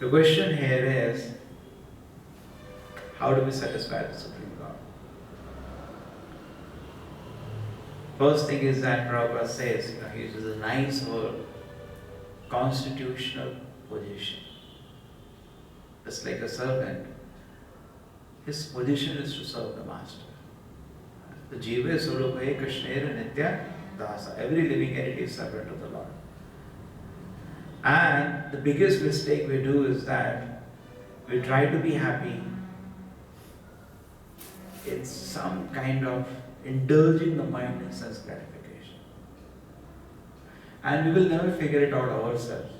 The question here is, how do we satisfy the Supreme God? First thing is that Prabhupada says, he uses a nice word, constitutional position. Just like a servant, his position is to serve the master. The Jiva Swarupa Krishnera Nitya Dasa. Every living entity is servant of the Lord. And the biggest mistake we do is that we try to be happy. It's some kind of indulging the mind in sense gratification. And we will never figure it out ourselves.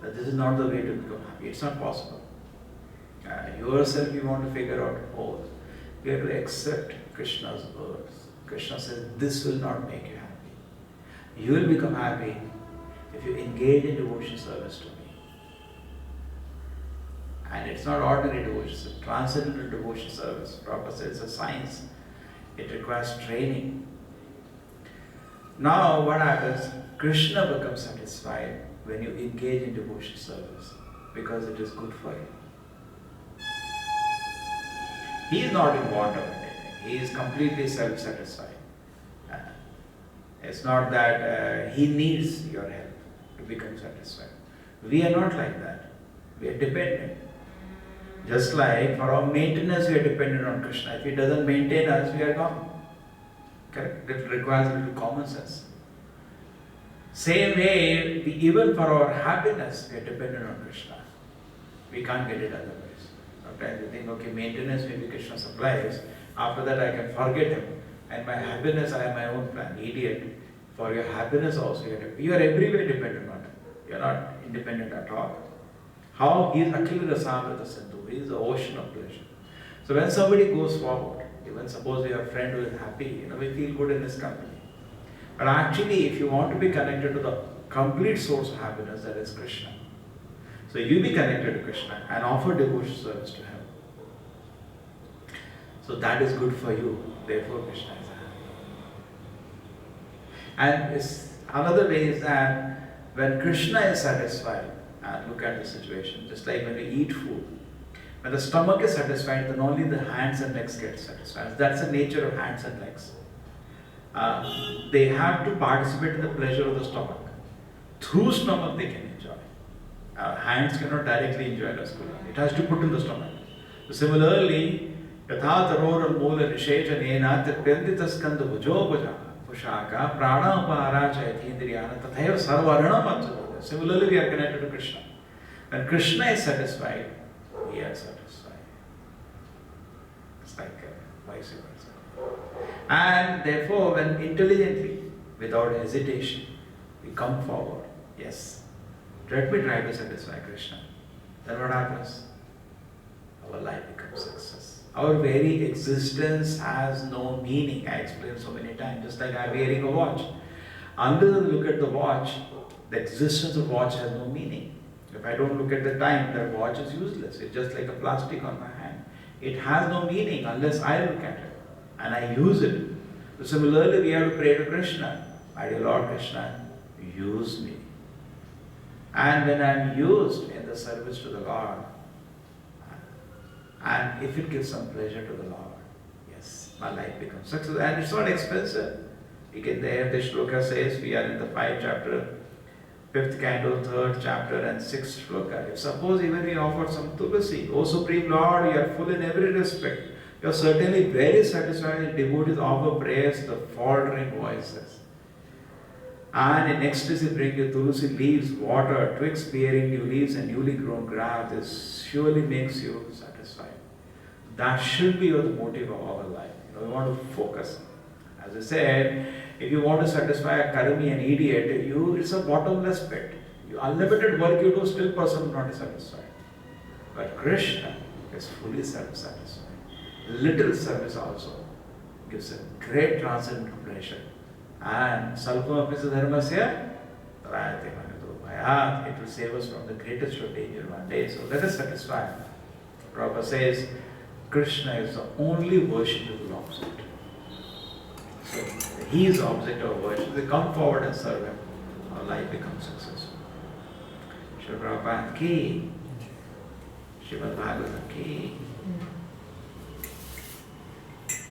That this is not the way to become happy. It's not possible. Yourself you want to figure out, oh, you have to accept Krishna's words. Krishna says, this will not make you happy. You will become happy if you engage in devotion service to me. And it's not ordinary devotion, it's transcendental devotion service. Prabhupada says it's a science. It requires training. Now what happens? Krishna becomes satisfied when you engage in devotion service because it is good for you. He is not in want of anything. He is completely self-satisfied. It's not that he needs your help to become satisfied. We are not like that. We are dependent. Just like for our maintenance, we are dependent on Krishna. If he doesn't maintain us, we are gone. Correct? It requires a little common sense. Same way, even for our happiness, we are dependent on Krishna. We can't get it otherwise. Sometimes we think, okay, maintenance maybe Krishna supplies. After that, I can forget him. And my happiness, I have my own plan. Idiot. For your happiness also, you are everywhere dependent on him. You are not independent at all. How? He is Akhil Rasamrita Sindhu. He is the ocean of pleasure. So when somebody goes forward, even suppose we have a friend who is happy, we feel good in his company. But actually, if you want to be connected to the complete source of happiness, that is Krishna. So you be connected to Krishna and offer devotion service to him. So that is good for you. Therefore, Krishna is happy. And another way is that when Krishna is satisfied, and look at the situation, just like when we eat food. When the stomach is satisfied, then only the hands and legs get satisfied. That's the nature of hands and legs. They have to participate in the pleasure of the stomach. Through stomach they can enjoy. Hands cannot directly enjoy rasgulla. It has to put in the stomach. So similarly, yatha tarora moola nisheshanena tirpyandita skandha bhujobhaja pushaka prana upahara chaitindriyana tathaiva sarvarana manchana. Similarly, we are connected to Krishna. When Krishna is satisfied, we are satisfied. It's like vice versa. And therefore, when intelligently, without hesitation, we come forward, yes, let me try to satisfy Krishna. Then what happens? Our life becomes success. Our very existence has no meaning. I explained so many times, just like I'm wearing a watch. Until I look at the watch, the existence of watch has no meaning. If I don't look at the time, that watch is useless. It's just like a plastic on my hand. It has no meaning unless I look at it and I use it. So similarly, we have to pray to Krishna. My dear Lord Krishna, use me. And when I'm used in the service to the Lord, and if it gives some pleasure to the Lord, yes, my life becomes successful. And it's not expensive. Again, there the shloka says, we are in the 5th chapter, 5th canto, 3rd chapter and 6th shloka. If suppose even we offer some tulasī, O Supreme Lord, you are full in every respect. You are certainly very satisfied when devotees offer prayers to the faltering voices. And in ecstasy bring you tulasī leaves, water, twigs bearing new leaves and newly grown grass. This surely makes you satisfied. That should be the motive of our life. We want to focus. As I said, if you want to satisfy a karmi, an idiot, it's a bottomless pit. Unlimited work you do, still person not satisfied. But Krishna is fully self-satisfied. Little service also gives a great transcendental pleasure. And salpam apisa dharmasya trayate manado bhayat. It will save us from the greatest of danger one day. So let us satisfy. Prabhupada says, Krishna is the only worshipable object. So he is the object of worship. They come forward and serve him. Our life becomes successful. Srila Prabhupada ki, Srimad Bhagavatam ki.